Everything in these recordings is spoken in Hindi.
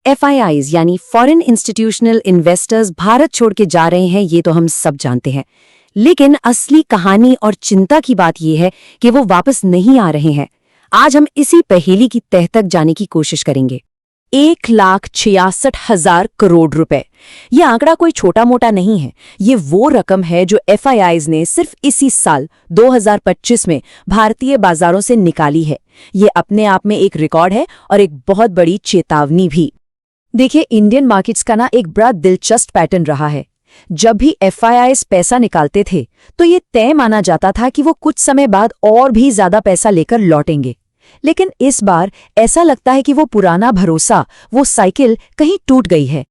FIIs यानी फॉरेन इंस्टीट्यूशनल इन्वेस्टर्स भारत छोड़ के जा रहे हैं, ये तो हम सब जानते हैं। लेकिन असली कहानी और चिंता की बात यह है कि वो वापस नहीं आ रहे हैं। आज हम इसी पहेली की तह तक जाने की कोशिश करेंगे। 1,66,000 करोड़ रुपए। ये आंकड़ा कोई छोटा मोटा नहीं है। ये वो रकम है जो FIIs ने सिर्फ इसी साल 2025 में भारतीय बाजारों से निकाली है। ये अपने आप में एक रिकॉर्ड है और एक बहुत बड़ी चेतावनी भी। देखिए, इंडियन मार्केट्स का एक बड़ा दिलचस्प पैटर्न रहा है। जब भी FIIs पैसा निकालते थे तो ये तय माना जाता था कि वो कुछ समय बाद और भी ज्यादा पैसा लेकर लौटेंगे। लेकिन इस बार ऐसा लगता है कि वो पुराना भरोसा, वो साइकिल कहीं टूट गई है।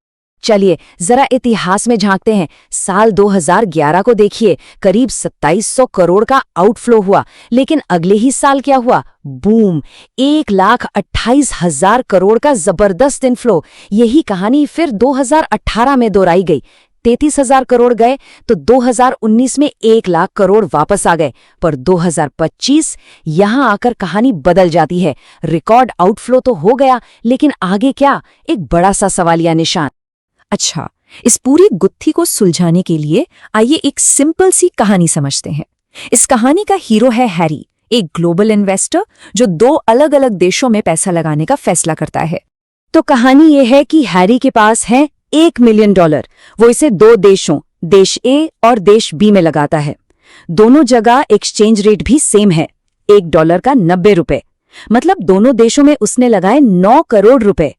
चलिए जरा इतिहास में झांकते हैं। साल 2011 को देखिए, करीब 2700 करोड़ का आउटफ्लो हुआ। लेकिन अगले ही साल क्या हुआ? बूम, 1,28,000 करोड़ का जबरदस्त इनफ्लो। यही कहानी फिर 2018 में दोहराई गई। 33,000 करोड़ गए तो 2019 में 1 लाख करोड़ वापस आ गए। पर 2025 यहां आकर कहानी बदल जाती है। रिकॉर्ड आउटफ्लो तो हो गया, लेकिन आगे क्या? एक बड़ा सा सवालिया निशान। अच्छा, इस पूरी गुत्थी को सुलझाने के लिए आइए एक सिंपल सी कहानी समझते हैं। इस कहानी का हीरो है हैरी, एक ग्लोबल इन्वेस्टर जो 2 अलग अलग देशों में पैसा लगाने का फैसला करता है। तो कहानी यह है कि हैरी के पास है $1 मिलियन। वो इसे 2 देशों, देश ए और देश बी में लगाता है। दोनों जगह एक्सचेंज रेट भी सेम है, $1 का 90 रुपए। मतलब दोनों देशों में उसने लगाए 9 करोड़ रुपए।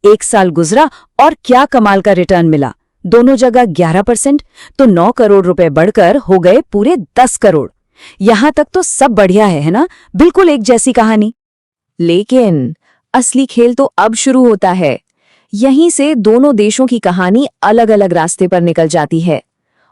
1 साल गुजरा और क्या कमाल का रिटर्न मिला। दोनों जगह 11%, तो 9 करोड़ रुपए बढ़कर हो गए पूरे 10 करोड़। यहां तक तो सब बढ़िया है ना? बिल्कुल एक जैसी कहानी। लेकिन असली खेल तो अब शुरू होता है। यहीं से दोनों देशों की कहानी अलग अलग रास्ते पर निकल जाती है।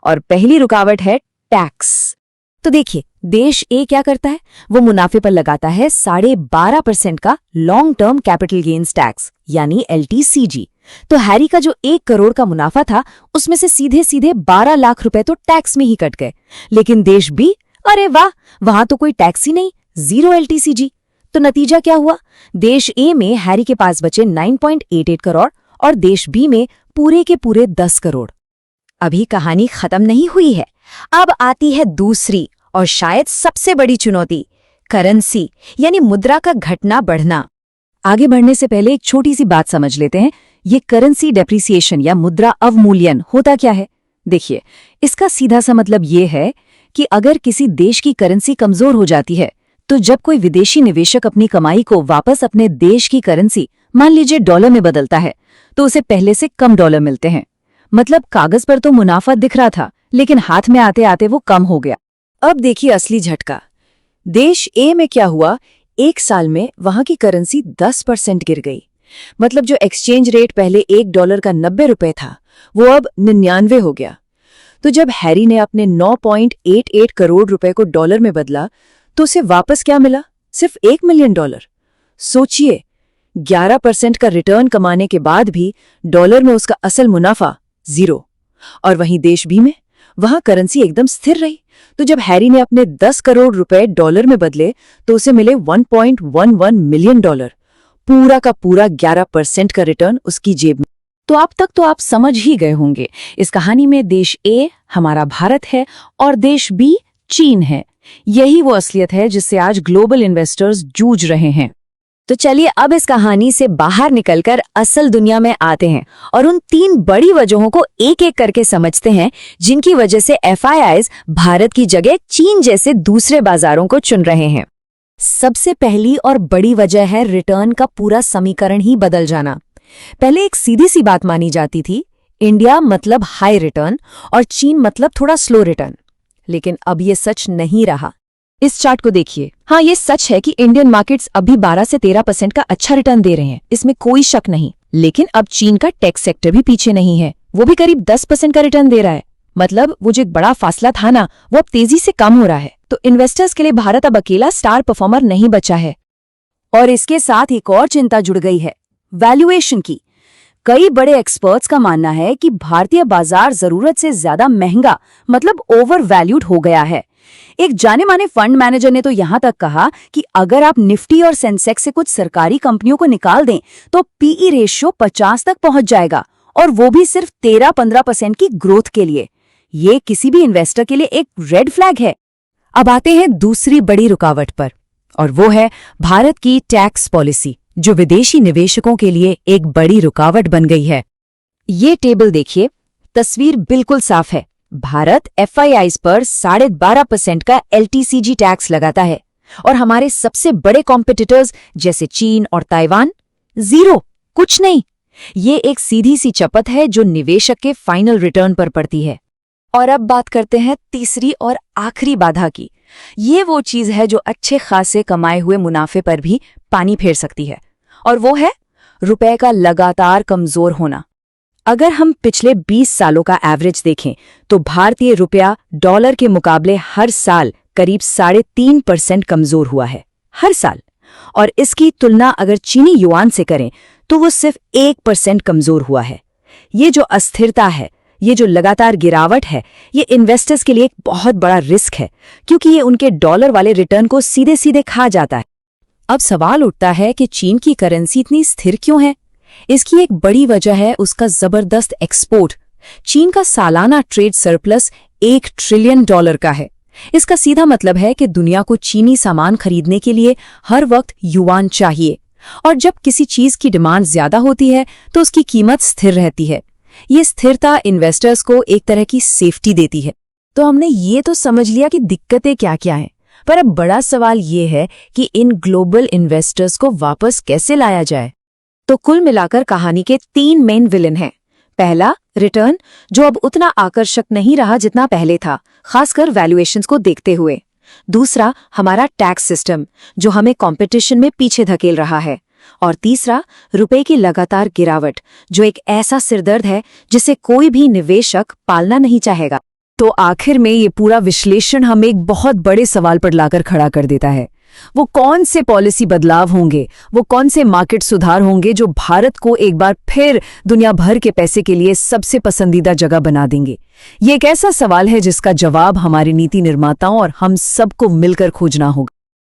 और पहली रुकावट है टैक्स। तो देखिए, देश ए क्या करता है? वो मुनाफे पर लगाता है 12.5% का long term capital gains tax, यानी LTCG। तो हैरी का जो 1 करोड़ का मुनाफा था, उसमें से सीधे सीधे 12 लाख रुपए तो टैक्स में ही कट गए। लेकिन देश बी, अरे वाह, वहां तो कोई टैक्स ही नहीं, 0 LTCG। तो नतीजा क्या हुआ? देश ए में हैरी के पास बचे 9.88 करोड़ और देश बी में पूरे के पूरे 10 करोड़। अभी कहानी खत्म नहीं हुई है। अब आती है दूसरी और शायद सबसे बड़ी चुनौती, करेंसी यानी मुद्रा का घटना बढ़ना। आगे बढ़ने से पहले एक छोटी सी बात समझ लेते हैं। ये करेंसी डेप्रिसिएशन या मुद्रा अवमूल्यन होता क्या है? देखिए, इसका सीधा सा मतलब ये है कि अगर किसी देश की करेंसी कमजोर हो जाती है, तो जब कोई विदेशी निवेशक अपनी कमाई को वापस अपने देश की करेंसी, मान लीजिए डॉलर में बदलता है, तो उसे पहले से कम डॉलर मिलते हैं। मतलब कागज पर तो मुनाफा दिख रहा था, लेकिन हाथ में आते आते वो कम हो गया। अब देखिए असली झटका। देश ए में क्या हुआ? 1 साल में वहां की करेंसी 10% गिर गई। मतलब जो एक्सचेंज रेट पहले $1 का 90 रुपए था, वो अब 99 हो गया। तो जब हैरी ने अपने 9.88 करोड़ रुपए को डॉलर में बदला, तो उसे वापस क्या मिला? सिर्फ $1 मिलियन। सोचिए, 11% का रिटर्न कमाने के बाद भी डॉलर में उसका असल मुनाफा 0। और वहीं देश बी में, वहां करेंसी एकदम स्थिर रही। तो जब हैरी ने अपने 10 करोड़ रुपए डॉलर में बदले, तो उसे मिले $1.11 मिलियन। पूरा का पूरा 11% का रिटर्न उसकी जेब में। तो अब तक तो आप समझ ही गए होंगे, इस कहानी में देश ए हमारा भारत है और देश बी चीन है। यही वो असलियत है जिससे आज ग्लोबल इन्वेस्टर्स जूझ रहे हैं। तो चलिए अब इस कहानी से बाहर निकलकर असल दुनिया में आते हैं और उन 3 बड़ी वजहों को एक एक करके समझते हैं, जिनकी वजह से FIIs भारत की जगह चीन जैसे दूसरे बाजारों को चुन रहे हैं। सबसे पहली और बड़ी वजह है रिटर्न का पूरा समीकरण ही बदल जाना। पहले एक सीधी सी बात मानी जाती थी, इंडिया मतलब हाई रिटर्न और चीन मतलब थोड़ा स्लो रिटर्न। लेकिन अब ये सच नहीं रहा। इस चार्ट को देखिए। हाँ, ये सच है कि इंडियन मार्केट्स अभी 12 से 13% का अच्छा रिटर्न दे रहे हैं, इसमें कोई शक नहीं। लेकिन अब चीन का टेक सेक्टर भी पीछे नहीं है, वो भी करीब 10% का रिटर्न दे रहा है। मतलब वो जो एक बड़ा फासला था ना, वो अब तेजी से कम हो रहा है। तो इन्वेस्टर्स के लिए भारत अब अकेला स्टार परफॉर्मर नहीं बचा है। और इसके साथ एक और चिंता जुड़ गई है, वैल्यूएशन की। कई बड़े एक्सपर्ट्स का मानना है कि भारतीय बाजार जरूरत से ज्यादा महंगा, मतलब ओवर वैल्यूड हो गया है। एक जाने माने फंड मैनेजर ने तो यहां तक कहा कि अगर आप निफ्टी और सेंसेक्स से कुछ सरकारी कंपनियों को निकाल दें तो पीई रेशियो 50 तक पहुंच जाएगा, और वो भी सिर्फ 13-15% की ग्रोथ के लिए। ये किसी भी इन्वेस्टर के लिए एक रेड फ्लैग है। अब आते हैं दूसरी बड़ी रुकावट पर, और वो है भारत की टैक्स पॉलिसी, जो विदेशी निवेशकों के लिए एक बड़ी रुकावट बन गई है। ये टेबल देखिए, तस्वीर बिल्कुल साफ है। भारत एफआईआईज पर 12.5% का एलटीसीजी टैक्स लगाता है, और हमारे सबसे बड़े कॉम्पिटिटर्स जैसे चीन और ताइवान, जीरो, कुछ नहीं। ये एक सीधी सी चपत है जो निवेशक के फाइनल रिटर्न पर पड़ती है। और अब बात करते हैं तीसरी और आखिरी बाधा की। ये वो चीज है जो अच्छे खासे कमाए हुए मुनाफे पर भी पानी फेर सकती है, और वो है रुपए का लगातार कमजोर होना। अगर हम पिछले 20 सालों का एवरेज देखें तो भारतीय रुपया डॉलर के मुकाबले हर साल करीब 3.5% कमजोर हुआ है, हर साल। और इसकी तुलना अगर चीनी युआन से करें तो वो सिर्फ 1% कमजोर हुआ है। ये जो अस्थिरता है, ये जो लगातार गिरावट है, ये इन्वेस्टर्स के लिए एक बहुत बड़ा रिस्क है, क्योंकि ये उनके डॉलर वाले रिटर्न को सीधे सीधे खा जाता है। अब सवाल उठता है कि चीन की करेंसी इतनी स्थिर क्यों है? इसकी एक बड़ी वजह है उसका जबरदस्त एक्सपोर्ट। चीन का सालाना ट्रेड सरप्लस $1 ट्रिलियन का है। इसका सीधा मतलब है कि दुनिया को चीनी सामान खरीदने के लिए हर वक्त युआन चाहिए, और जब किसी चीज की डिमांड ज्यादा होती है तो उसकी कीमत स्थिर रहती है। ये स्थिरता इन्वेस्टर्स को एक तरह की सेफ्टी देती है। तो हमने ये तो समझ लिया कि दिक्कतें क्या क्या हैं, पर अब बड़ा सवाल ये है कि इन ग्लोबल इन्वेस्टर्स को वापस कैसे लाया जाए। तो कुल मिलाकर कहानी के 3 मेन विलेन हैं। पहला, रिटर्न, जो अब उतना आकर्षक नहीं रहा जितना पहले था, खासकर वैल्यूएशंस को देखते हुए। दूसरा, हमारा टैक्स सिस्टम, जो हमें कंपटीशन में पीछे धकेल रहा है। और तीसरा, रुपए की लगातार गिरावट, जो एक ऐसा सिरदर्द है जिसे कोई भी निवेशक पालना नहीं चाहेगा। तो आखिर में ये पूरा विश्लेषण हमें एक बहुत बड़े सवाल पर लाकर खड़ा कर देता है। वो कौन से पॉलिसी बदलाव होंगे, वो कौन से मार्केट सुधार होंगे जो भारत को एक बार फिर दुनिया भर के पैसे के लिए सबसे पसंदीदा जगह बना देंगे? ये एक ऐसा सवाल है जिसका जवाब हमारे नीति निर्माताओं और हम सबको मिलकर खोजना होगा।